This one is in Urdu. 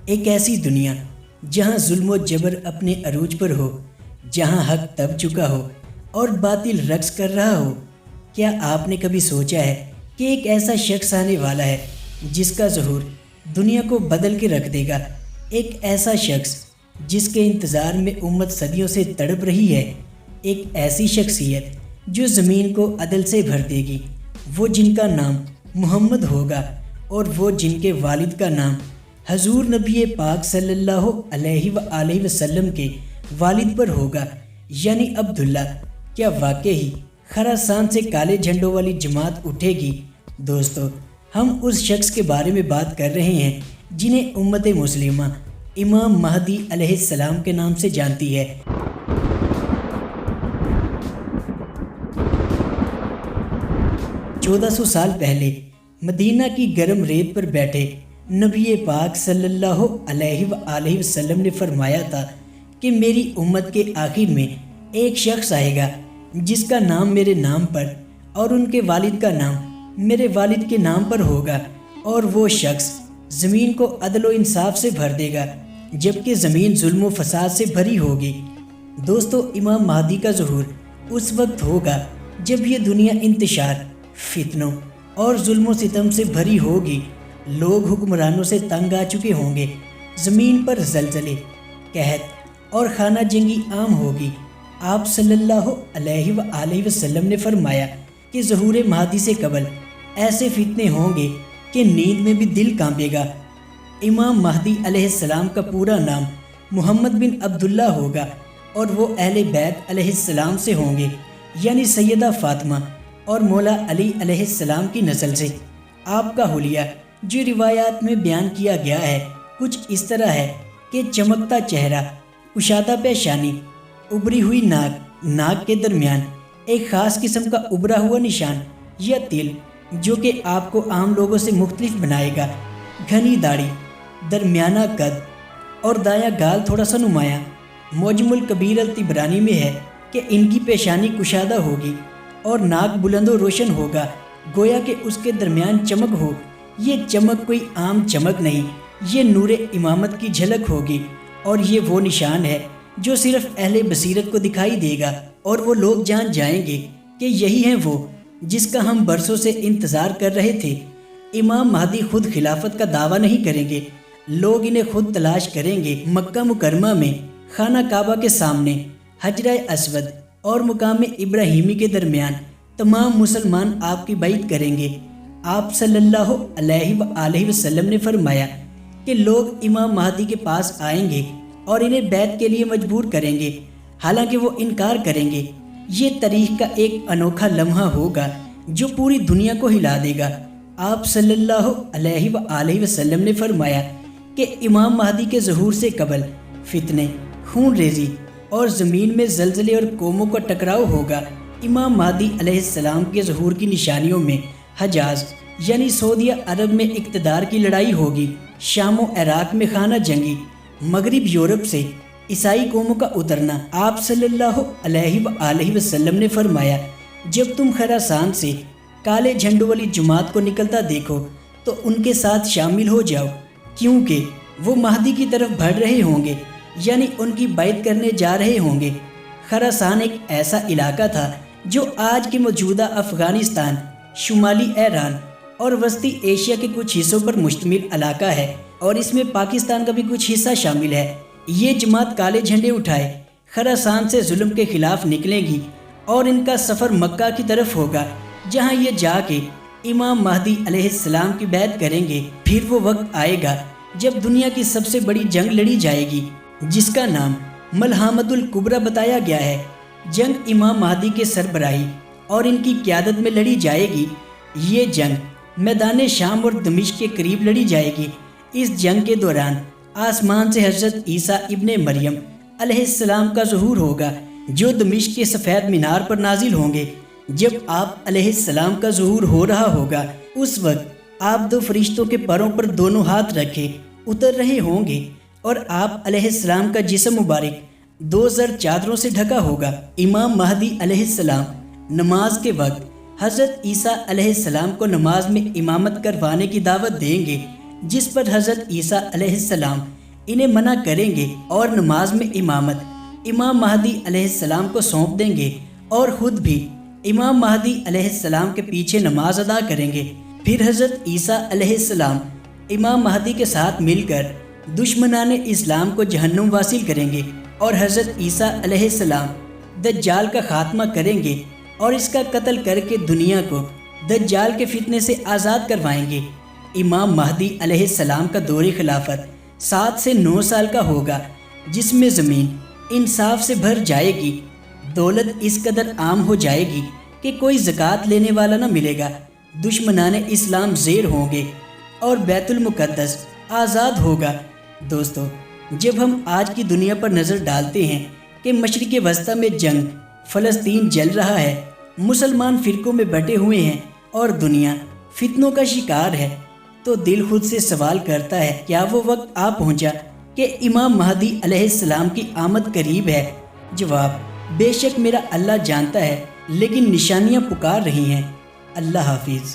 ایک ایسی دنیا جہاں ظلم و جبر اپنے عروج پر ہو، جہاں حق دب چکا ہو اور باطل رقص کر رہا ہو۔ کیا آپ نے کبھی سوچا ہے کہ ایک ایسا شخص آنے والا ہے جس کا ظہور دنیا کو بدل کے رکھ دے گا؟ ایک ایسا شخص جس کے انتظار میں امت صدیوں سے تڑپ رہی ہے، ایک ایسی شخصیت جو زمین کو عدل سے بھر دے گی، وہ جن کا نام محمد ہوگا اور وہ جن کے والد کا نام حضور نبی پاک صلی اللہ علیہ وآلہ وسلم کے والد پر ہوگا، یعنی عبداللہ۔ کیا واقعی خراسان سے کالے جھنڈوں والی جماعت اٹھے گی؟ دوستو، ہم اس شخص کے بارے میں بات کر رہے ہیں جنہیں امت مسلمہ امام مہدی علیہ السلام کے نام سے جانتی ہے۔ چودہ سو سال پہلے مدینہ کی گرم ریت پر بیٹھے نبی پاک صلی اللہ علیہ وآلہ وسلم نے فرمایا تھا کہ میری امت کے آخر میں ایک شخص آئے گا جس کا نام میرے نام پر اور ان کے والد کا نام میرے والد کے نام پر ہوگا، اور وہ شخص زمین کو عدل و انصاف سے بھر دے گا جبکہ زمین ظلم و فساد سے بھری ہوگی۔ دوستو، امام مہدی کا ظہور اس وقت ہوگا جب یہ دنیا انتشار، فتنوں اور ظلم و ستم سے بھری ہوگی۔ لوگ حکمرانوں سے تنگ آ چکے ہوں گے، زمین پر زلزلے، قحط اور خانہ جنگی عام ہوگی۔ آپ صلی اللہ علیہ وآلہ وسلم نے فرمایا کہ ظہور مہدی سے قبل ایسے فتنے ہوں گے کہ نیند میں بھی دل کانپے گا۔ امام مہدی علیہ السلام کا پورا نام محمد بن عبداللہ ہوگا اور وہ اہل بیت علیہ السلام سے ہوں گے، یعنی سیدہ فاطمہ اور مولا علی علیہ السلام کی نسل سے۔ آپ کا حلیہ جو روایات میں بیان کیا گیا ہے کچھ اس طرح ہے کہ چمکتا چہرہ، کشادہ پیشانی، ابری ہوئی ناک کے درمیان ایک خاص قسم کا ابھرا ہوا نشان یا تل جو کہ آپ کو عام لوگوں سے مختلف بنائے گا، گھنی داڑھی، درمیانہ قد اور دایاں گال تھوڑا سا نمایاں۔ معجم الکبیر الطبرانی میں ہے کہ ان کی پیشانی کشادہ ہوگی اور ناک بلند و روشن ہوگا، گویا کہ اس کے درمیان چمک ہو۔ یہ چمک کوئی عام چمک نہیں، یہ نور امامت کی جھلک ہوگی، اور یہ وہ نشان ہے جو صرف اہل بصیرت کو دکھائی دے گا، اور وہ لوگ جان جائیں گے کہ یہی ہے وہ جس کا ہم برسوں سے انتظار کر رہے تھے۔ امام مہدی خود خلافت کا دعویٰ نہیں کریں گے، لوگ انہیں خود تلاش کریں گے۔ مکہ مکرمہ میں خانہ کعبہ کے سامنے حجرہ اسود اور مقام ابراہیمی کے درمیان تمام مسلمان آپ کی بیعت کریں گے۔ آپ صلی اللہ علیہ وآلہ وسلم نے فرمایا کہ لوگ امام مہدی کے پاس آئیں گے اور انہیں بیعت کے لیے مجبور کریں گے، حالانکہ وہ انکار کریں گے۔ یہ تاریخ کا ایک انوکھا لمحہ ہوگا جو پوری دنیا کو ہلا دے گا۔ آپ صلی اللہ علیہ وآلہ وسلم نے فرمایا کہ امام مہدی کے ظہور سے قبل فتنے، خون ریزی اور زمین میں زلزلے اور قوموں کا ٹکراؤ ہوگا۔ امام مہدی علیہ السلام کے ظہور کی نشانیوں میں حجاز یعنی سعودیہ عرب میں اقتدار کی لڑائی ہوگی، شام و عراق میں خانہ جنگی، مغرب یورپ سے عیسائی قوموں کا اترنا۔ آپ صلی اللہ علیہ وآلہ وسلم نے فرمایا جب تم خراسان سے کالے جھنڈوں والی جماعت کو نکلتا دیکھو تو ان کے ساتھ شامل ہو جاؤ، کیونکہ وہ مہدی کی طرف بڑھ رہے ہوں گے، یعنی ان کی بیعت کرنے جا رہے ہوں گے۔ خراسان ایک ایسا علاقہ تھا جو آج کے موجودہ افغانستان، شمالی ایران اور وسطی ایشیا کے کچھ حصوں پر مشتمل علاقہ ہے، اور اس میں پاکستان کا بھی کچھ حصہ شامل ہے۔ یہ جماعت کالے جھنڈے اٹھائے خراسان سے ظلم کے خلاف نکلے گی، اور ان کا سفر مکہ کی طرف ہوگا جہاں یہ جا کے امام مہدی علیہ السلام کی بیعت کریں گے۔ پھر وہ وقت آئے گا جب دنیا کی سب سے بڑی جنگ لڑی جائے گی جس کا نام ملحمۃ الکبریٰ بتایا گیا ہے۔ جنگ امام مہدی کے سربراہی اور ان کی قیادت میں لڑی جائے گی۔ یہ جنگ میدان شام اور دمشق کے قریب لڑی جائے گی۔ اس جنگ کے دوران آسمان سے حضرت عیسیٰ ابن مریم علیہ السلام کا ظہور ہوگا جو دمشق کے سفید مینار پر نازل ہوں گے۔ جب آپ علیہ السلام کا ظہور ہو رہا ہوگا اس وقت آپ دو فرشتوں کے پروں پر دونوں ہاتھ رکھے اتر رہے ہوں گے، اور آپ علیہ السلام کا جسم مبارک 2 زر چادروں سے ڈھکا ہوگا۔ امام مہدی علیہ السلام نماز کے وقت حضرت عیسیٰ علیہ السلام کو نماز میں امامت کروانے کی دعوت دیں گے۔ جس پر حضرت عیسیٰ علیہ السلام انہیں منع کریں گے اور نماز میں امامت امام مہدی علیہ السلام کو سونپ دیں گے اور خود بھی امام مہدی علیہ السلام کے پیچھے نماز ادا کریں گے۔ پھر حضرت عیسیٰ علیہ السلام امام مہدی کے ساتھ مل کر دشمنان اسلام کو جہنم واصل کریں گے اور حضرت عیسیٰ علیہ السلام دجال کا خاتمہ کریں گے اور اس کا قتل کر کے دنیا کو دجال کے فتنے سے آزاد کروائیں گے۔ امام مہدی علیہ السلام کا دور خلافت 7 سے 9 سال کا ہوگا، جس میں زمین انصاف سے بھر جائے گی، دولت اس قدر عام ہو جائے گی کہ کوئی زکوٰۃ لینے والا نہ ملے گا، دشمنان اسلام زیر ہوں گے اور بیت المقدس آزاد ہوگا۔ دوستو، جب ہم آج کی دنیا پر نظر ڈالتے ہیں کہ مشرق وسطیٰ میں جنگ، فلسطین جل رہا ہے، مسلمان فرقوں میں بٹے ہوئے ہیں اور دنیا فتنوں کا شکار ہے، تو دل خود سے سوال کرتا ہے، کیا وہ وقت آ پہنچا کہ امام مہدی علیہ السلام کی آمد قریب ہے؟ جواب: بے شک میرا اللہ جانتا ہے، لیکن نشانیاں پکار رہی ہیں۔ اللہ حافظ۔